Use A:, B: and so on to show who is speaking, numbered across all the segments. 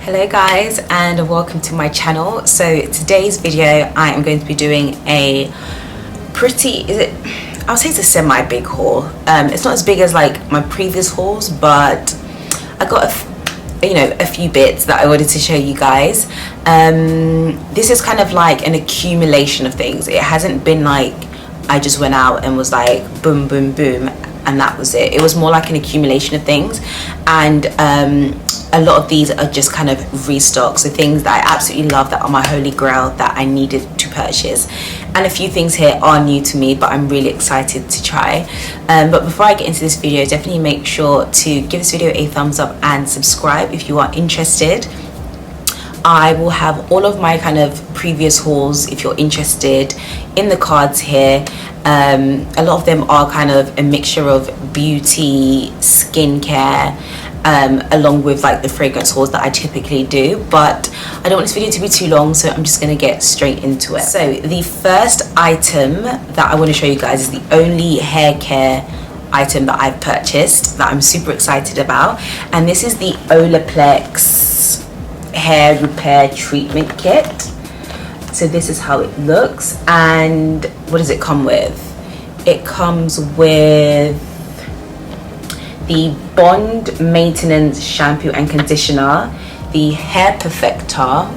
A: Hello guys, and welcome to my channel. So today's video I am going to be doing a pretty, I would say it's a semi big haul. It's not as big as like my previous hauls, but I got a few bits that I wanted to show you guys. This is kind of like an accumulation of things. It hasn't been like I just went out and was like boom boom boom and that was it. It was more like an accumulation of things, and a lot of these are just kind of restocks, so things that I absolutely love, that are my holy grail, that I needed to purchase. And a few things here are new to me, but I'm really excited to try. But before I get into this video, definitely make sure to give this video a thumbs up and subscribe if you are interested. I will have all of my kind of previous hauls, if you're interested, in the cards here. A lot of them are kind of a mixture of beauty, skincare, along with like the fragrance hauls that I typically do, but I don't want this video to be too long, so I'm just going to get straight into it. So the first item that I want to show you guys is the only hair care item that I've purchased that I'm super excited about, and this is the Olaplex hair repair treatment kit. So this is how it looks, and what does it come with? It comes with the Bond Maintenance Shampoo and Conditioner, the Hair Perfector,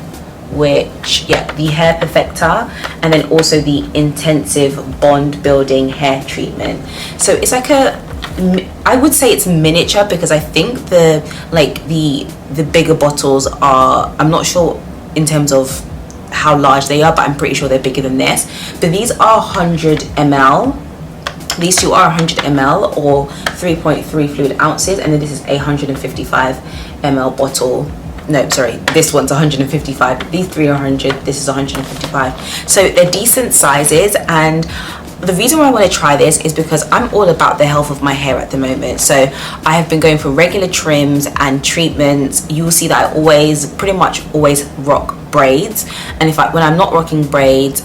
A: and then also the Intensive Bond Building Hair Treatment. So it's like I would say it's miniature, because I think the bigger bottles are, I'm not sure in terms of how large they are, but I'm pretty sure they're bigger than this. But these are 100 ml. These two are 100 ml or 3.3 fluid ounces, and then this is a 155 ml bottle. No, sorry, this one's 155. These three are 100. This is 155. So they're decent sizes, and the reason why I want to try this is because I'm all about the health of my hair at the moment. So I have been going for regular trims and treatments. You will see that I pretty much always rock braids, and when I'm not rocking braids,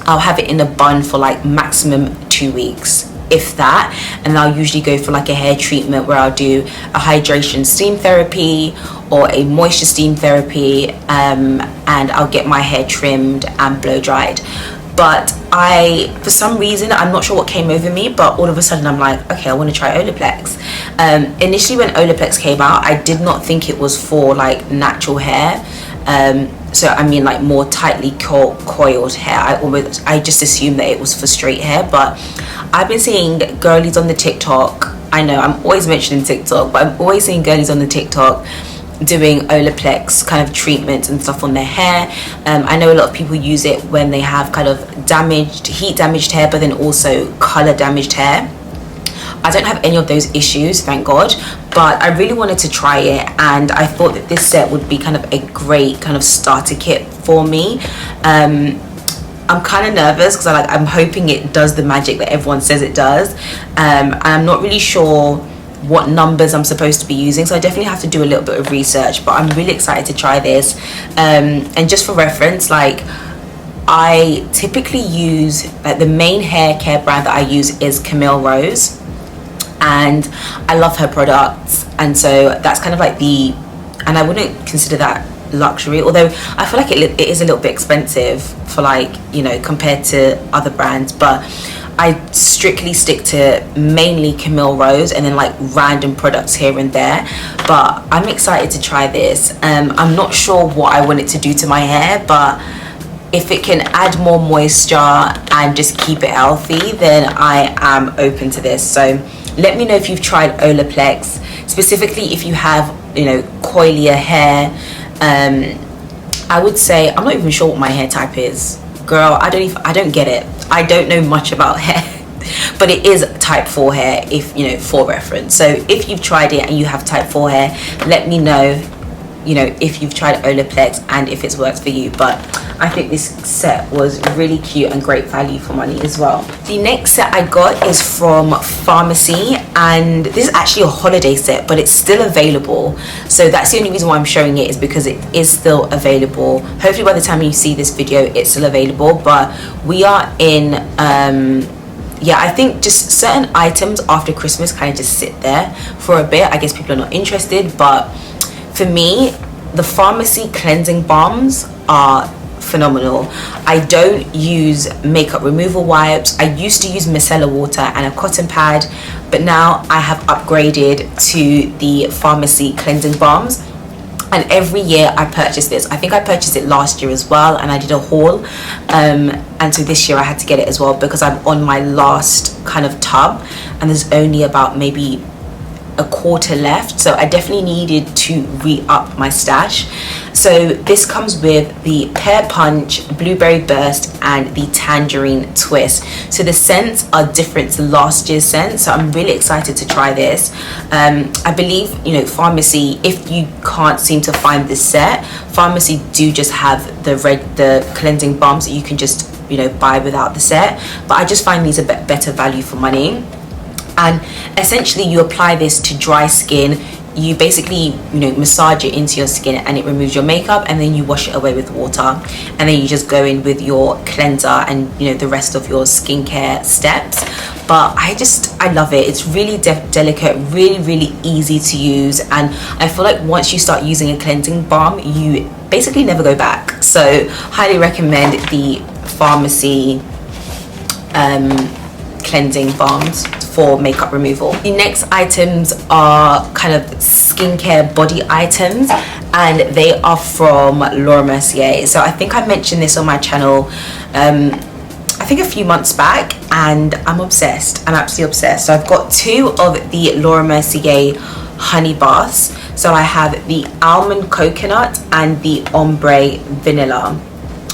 A: I'll have it in a bun for like maximum 2 weeks, if that, and I'll usually go for like a hair treatment where I'll do a hydration steam therapy or a moisture steam therapy, and I'll get my hair trimmed and blow dried. But for some reason, I'm not sure what came over me, but all of a sudden I'm like, okay, I want to try Olaplex. Initially when Olaplex came out, I did not think it was for like natural hair. So I mean like more tightly coiled hair. I just assumed that it was for straight hair, but I've been seeing girlies on the TikTok. I know I'm always mentioning TikTok, but I'm always seeing girlies on the TikTok doing Olaplex kind of treatments and stuff on their hair. I know a lot of people use it when they have kind of heat damaged hair, but then also color damaged hair. I don't have any of those issues, thank God, but I really wanted to try it, and I thought that this set would be kind of a great kind of starter kit for me. I'm kind of nervous because I'm hoping it does the magic that everyone says it does, and I'm not really sure what numbers I'm supposed to be using, so I definitely have to do a little bit of research, but I'm really excited to try this. And just for reference, like I typically use, like the main hair care brand that I use is Camille Rose, and I love her products, and so that's kind of like and I wouldn't consider that luxury, although I feel like it is a little bit expensive for compared to other brands, but I strictly stick to mainly Camille Rose and then like random products here and there. But I'm excited to try this. I'm not sure what I want it to do to my hair, but if it can add more moisture and just keep it healthy, then I am open to this. So let me know if you've tried Olaplex, specifically if you have coilier hair. I would say, I'm not even sure what my hair type is, girl. I don't get it. I don't know much about hair, but it is type 4 hair, if for reference. So if you've tried it and you have type 4 hair, let me know if you've tried Olaplex and if it's worked for you. But I think this set was really cute and great value for money as well. The next set I got is from Pharmacy, and this is actually a holiday set, but it's still available. So that's the only reason why I'm showing it, is because it is still available. Hopefully by the time you see this video, it's still available. But we are in I think just certain items after Christmas kind of just sit there for a bit. I guess people are not interested, but for me, the pharmacy cleansing balms are phenomenal. I don't use makeup removal wipes. I used to use micellar water and a cotton pad, but now I have upgraded to the pharmacy cleansing balms, and every year I purchase this. I think I purchased it last year as well, and I did a haul, and so this year I had to get it as well because I'm on my last kind of tub and there's only about maybe a quarter left, so I definitely needed to re-up my stash. So this comes with the pear punch, blueberry burst, and the tangerine twist. So the scents are different to last year's scent, so I'm really excited to try this. I believe, you know, pharmacy, if you can't seem to find this set, pharmacy do just have the cleansing balms that you can just, you know, buy without the set, but I just find these a bit better value for money. And essentially you apply this to dry skin. You basically, you know, massage it into your skin and it removes your makeup, and then you wash it away with water, and then you just go in with your cleanser and, you know, the rest of your skincare steps. But I love it. It's really delicate, really easy to use, and I feel like once you start using a cleansing balm, you basically never go back. So highly recommend the pharmacy cleansing balms for makeup removal. The next items are kind of skincare body items, and they are from Laura Mercier. So I think I mentioned this on my channel I think a few months back, and I'm obsessed. I'm absolutely obsessed. So I've got two of the Laura Mercier honey baths. So I have the almond coconut and the ombre vanilla.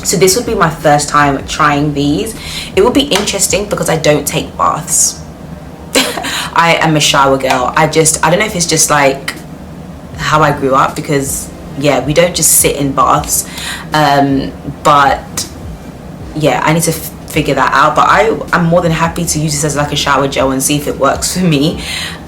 A: So this would be my first time trying these. It will be interesting because I don't take baths. I am a shower girl. I don't know if it's just like how I grew up, because yeah, we don't just sit in baths. But yeah, I need to figure that out. But I'm more than happy to use this as like a shower gel and see if it works for me.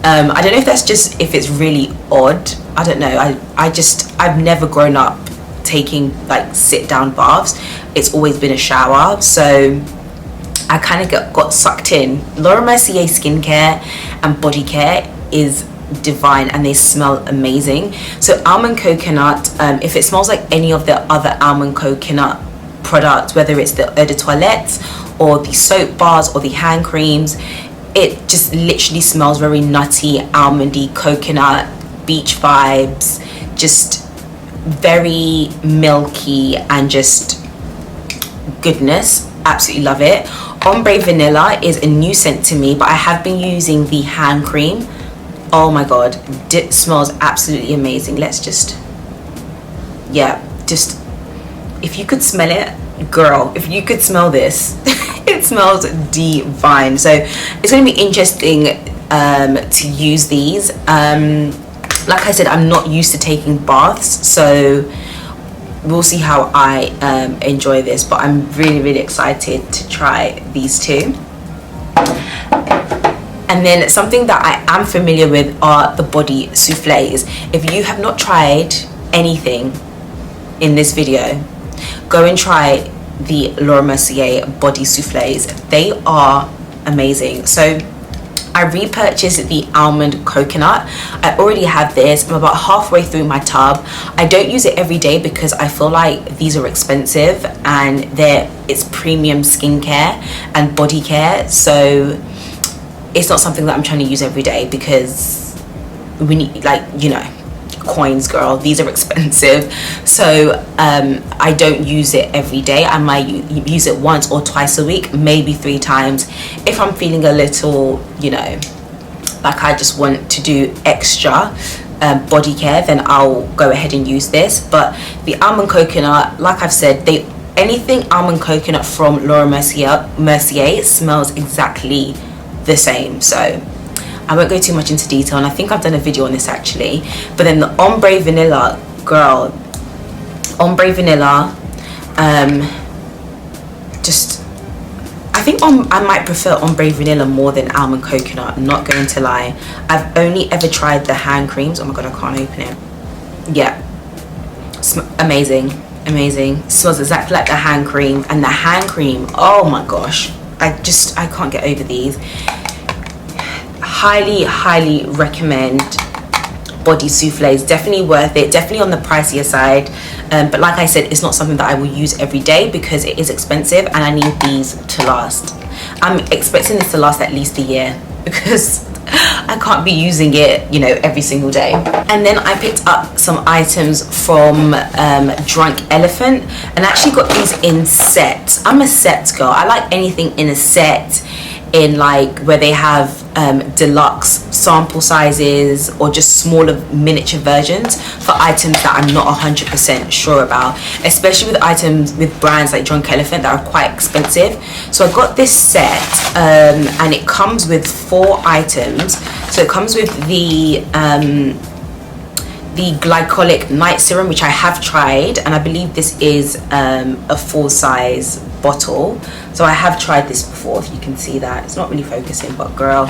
A: I don't know if that's just, if it's really odd. I don't know. I've never grown up taking like sit down baths. It's always been a shower, so I kind of got sucked in. Laura Mercier skincare and body care is divine, and they smell amazing. So almond coconut, if it smells like any of the other almond coconut products, whether it's the eau de toilette or the soap bars or the hand creams, it just literally smells very nutty, almondy, coconut, beach vibes, just very milky and just goodness. Absolutely love it. Ombre vanilla is a new scent to me, but I have been using the hand cream. Oh my god, it smells absolutely amazing. Let's just, yeah, just, if you could smell it, girl, if you could smell this, it smells divine. So it's going to be interesting to use these. Like I said, I'm not used to taking baths, so we'll see how I enjoy this, but I'm really excited to try these two. And then something that I am familiar with are the body soufflés. If you have not tried anything in this video, go and try the Laura Mercier body soufflés. They are amazing. So I repurchased the almond coconut. I already have this. I'm about halfway through my tub. I don't use it every day because I feel like these are expensive, and it's premium skincare and body care, so it's not something that I'm trying to use every day, because we need, like, you know, coins, girl. These are expensive. So I don't use it every day. I might use it once or twice a week, maybe 3 times. If I'm feeling a little, you know, like I just want to do extra body care, then I'll go ahead and use this. But the almond coconut, like I've said, anything almond coconut from Laura Mercier smells exactly the same. So I won't go too much into detail, and I think I've done a video on this actually. But then the ombre vanilla, girl, ombre vanilla, just, I think I might prefer ombre vanilla more than almond coconut, I'm not going to lie. I've only ever tried the hand creams. Oh my god, I can't open it. Yeah, amazing, smells exactly like the hand cream. And the hand cream, oh my gosh, I can't get over these. Highly recommend body souffle is definitely worth it, definitely on the pricier side, but like I said, it's not something that I will use every day because it is expensive and I need these to last. I'm expecting this to last at least a year because I can't be using it, you know, every single day. And then I picked up some items from Drunk Elephant and actually got these in sets. I'm a set girl. I like anything in a set, in like where they have deluxe sample sizes or just smaller miniature versions for items that I'm not 100% sure about, especially with items with brands like Drunk Elephant that are quite expensive. So I got this set and it comes with 4 items. So it comes with the Glycolic night serum, which I have tried, and I believe this is a full size bottle. So I have tried this before, if you can see that. It's not really focusing, but girl,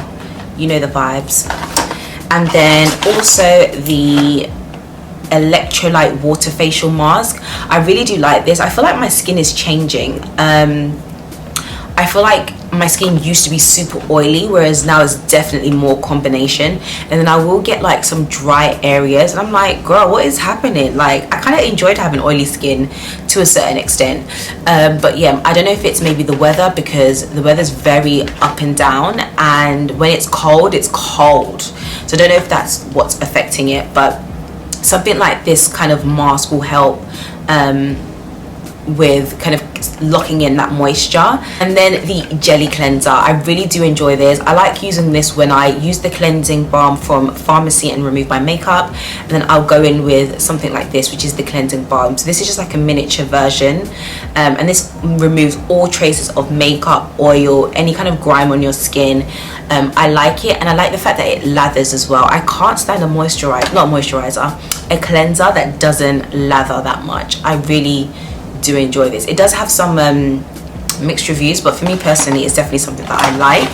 A: you know the vibes. And then also the Electrolyte Waterfacial mask. I really do like this. I feel like my skin is changing. I feel like my skin used to be super oily, whereas now it's definitely more combination. And then I will get like some dry areas and I'm like, girl, what is happening? Like, I kind of enjoyed having oily skin to a certain extent, but yeah, I don't know if it's maybe the weather, because the weather's very up and down, and when it's cold, it's cold. So I don't know if that's what's affecting it, but something like this kind of mask will help with kind of locking in that moisture. And then the jelly cleanser, I really do enjoy this. I like using this when I use the cleansing balm from Pharmacy and remove my makeup, and then I'll go in with something like this, which is the cleansing balm. So this is just like a miniature version, and this removes all traces of makeup, oil, any kind of grime on your skin. I like it, and I like the fact that it lathers as well. I can't stand a a cleanser that doesn't lather that much. I really do enjoy this. It does have some mixed reviews, but for me personally, it's definitely something that I like.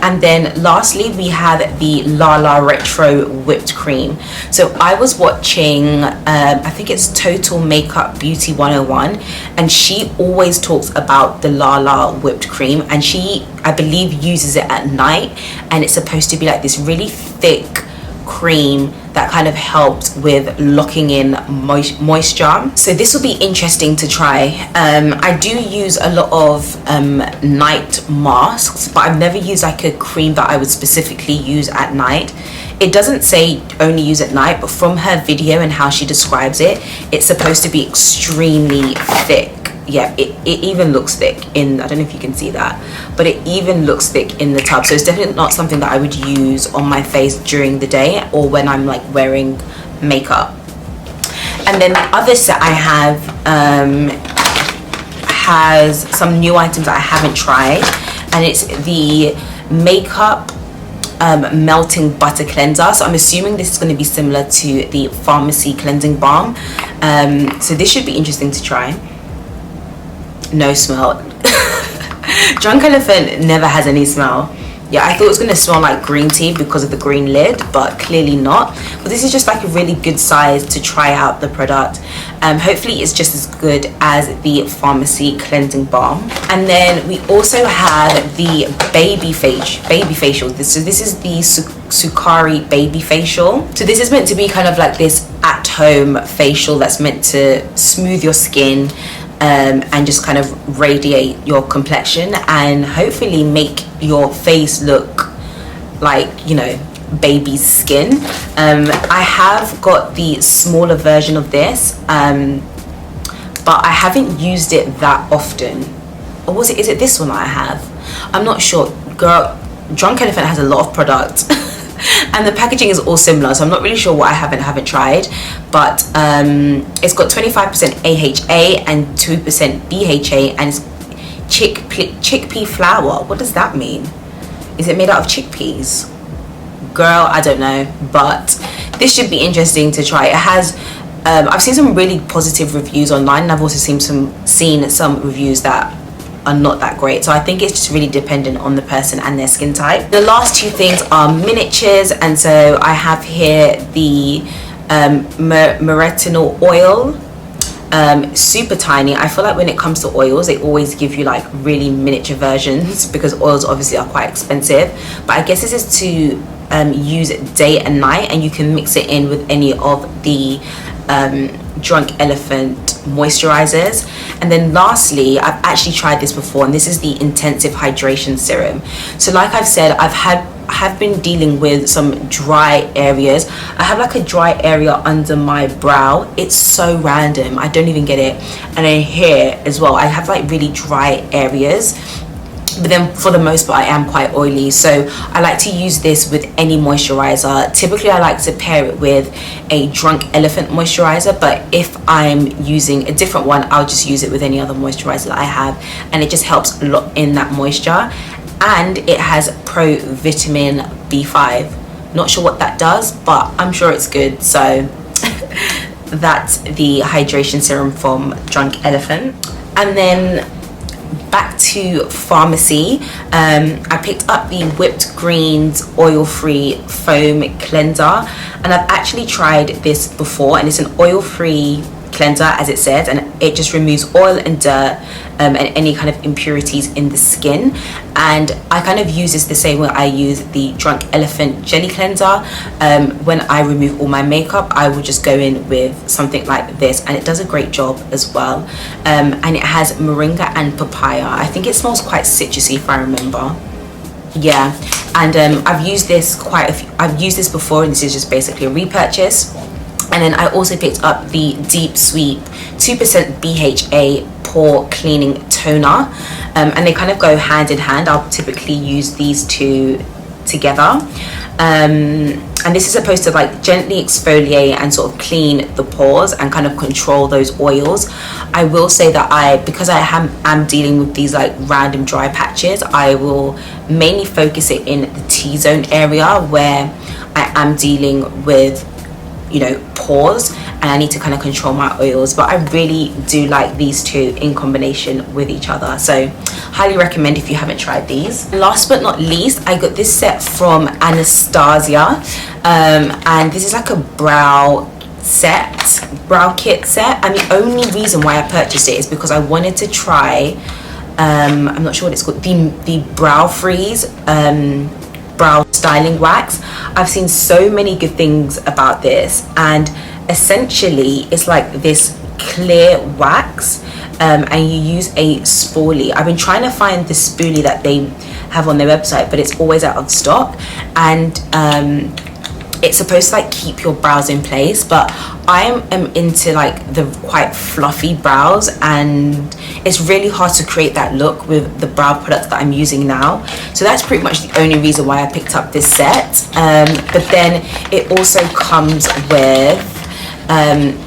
A: And then lastly, we have the Lala Retro Whipped Cream. So I was watching, I think it's Total Makeup Beauty 101, and she always talks about the Lala Whipped Cream, and she, I believe, uses it at night, and it's supposed to be like this really thick cream that kind of helped with locking in moisture. So this will be interesting to try. I do use a lot of night masks, but I've never used like a cream that I would specifically use at night. It doesn't say only use at night, but from her video and how she describes it, it's supposed to be extremely thick. Yeah, it even looks thick in, I don't know if you can see that, but it even looks thick in the tub. So it's definitely not something that I would use on my face during the day or when I'm like wearing makeup. And then the other set I have has some new items that I haven't tried, and it's the makeup melting butter cleanser. So I'm assuming this is going to be similar to the Pharmacy cleansing balm. So this should be interesting to try. No smell. Drunk Elephant never has any smell. Yeah, I thought it was going to smell like green tea because of the green lid, but clearly not. But this is just like a really good size to try out the product. Hopefully it's just as good as the Pharmacy cleansing balm. And then we also have the Babyfacial. So this is the Sukari Babyfacial. So this is meant to be kind of like this at-home facial that's meant to smooth your skin, and just kind of radiate your complexion and hopefully make your face look like, you know, baby's skin. I have got the smaller version of this, but I haven't used it that often. Or is it this one that I have? I'm not sure. Girl, Drunk Elephant has a lot of product. And the packaging is all similar, so I'm not really sure what I haven't tried, but it's got 25% AHA and 2% BHA, and it's chickpea flour. What does that mean? Is it made out of chickpeas? Girl, I don't know, but this should be interesting to try. It has I've seen some really positive reviews online, and I've also seen some reviews that are not that great. So I think it's just really dependent on the person and their skin type. The last two things are miniatures, and so I have here the Maretinol Oil. Super tiny. I feel like when it comes to oils, they always give you like really miniature versions because oils obviously are quite expensive, but I guess this is to use day and night, and you can mix it in with any of the Drunk Elephant moisturizers. And then lastly, I've actually tried this before, and this is the Intensive Hydration Serum. So like I've said, I have been dealing with some dry areas. I have like a dry area under my brow. It's so random, I don't even get it. And then here as well, I have like really dry areas, but then for the most part I am quite oily, so I like to use this with any moisturizer. Typically I like to pair it with a Drunk Elephant moisturizer, but if I'm using a different one, I'll just use it with any other moisturizer that I have, and it just helps lock in that moisture. And it has pro vitamin B5. Not sure what that does, but I'm sure it's good. So that's the hydration serum from Drunk Elephant. And then back to pharmacy, I picked up the Whipped Greens oil-free foam cleanser, and I've actually tried this before, and it's an oil-free cleanser as it says, and it just removes oil and dirt and any kind of impurities in the skin. And I kind of use this the same way I use the Drunk Elephant jelly cleanser. When I remove all my makeup, I will just go in with something like this, and it does a great job as well. And it has moringa and papaya. I think it smells quite citrusy if I remember. Yeah, and I've used this I've used this before, and this is just basically a repurchase. And then I also picked up the Deep Sweep 2% BHA pore cleaning toner, and they kind of go hand in hand. I'll typically use these two together, and this is supposed to like gently exfoliate and sort of clean the pores and kind of control those oils. I will say that because I am dealing with these like random dry patches, I will mainly focus it in the T-zone area where I am dealing with, you know, pores, and I need to kind of control my oils. But I really do like these two in combination with each other, so highly recommend if you haven't tried these. Last but not least, I got this set from Anastasia, and this is like a brow kit set, and the only reason why I purchased it is because I wanted to try I'm not sure what it's called, the Brow Freeze brow styling wax. I've seen so many good things about this, and essentially it's like this clear wax, and you use a spoolie. I've been trying to find the spoolie that they have on their website, but it's always out of stock, and it's supposed to like keep your brows in place, but I am into like the quite fluffy brows, and it's really hard to create that look with the brow products that I'm using now. So that's pretty much the only reason why I picked up this set. But then it also comes with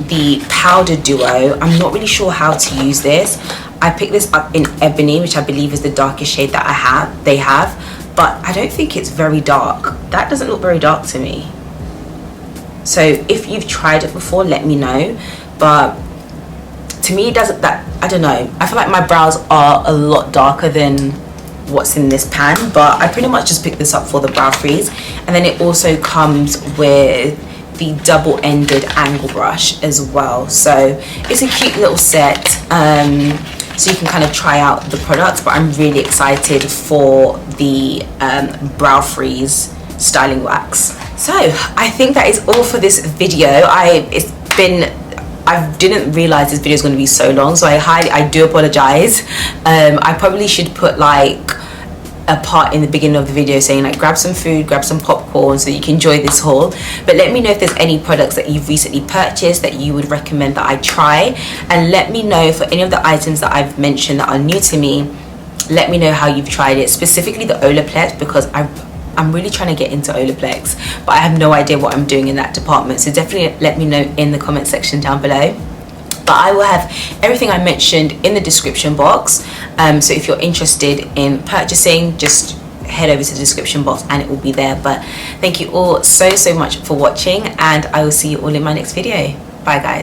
A: the powder duo. I'm not really sure how to use this. I picked this up in Ebony, which I believe is the darkest shade that they have, but I don't think it's very dark. That doesn't look very dark to me. So if you've tried it before, let me know. But to me, it doesn't, that, I don't know, I feel like my brows are a lot darker than what's in this pan, but I pretty much just picked this up for the brow freeze. And then it also comes with the double-ended angle brush as well, so it's a cute little set, so you can kind of try out the products. But I'm really excited for the brow freeze styling wax. So I think that is all for this video. I didn't realize this video is going to be so long, so I do apologize. I probably should put like a part in the beginning of the video saying like grab some food, grab some popcorn, so you can enjoy this haul. But let me know if there's any products that you've recently purchased that you would recommend that I try, and let me know for any of the items that I've mentioned that are new to me. Let me know how you've tried it, specifically the Olaplex, because I'm really trying to get into Olaplex, but I have no idea what I'm doing in that department. So definitely let me know in the comment section down below. But I will have everything I mentioned in the description box, so if you're interested in purchasing, just head over to the description box and it will be there. But thank you all so much for watching, and I will see you all in my next video. Bye guys.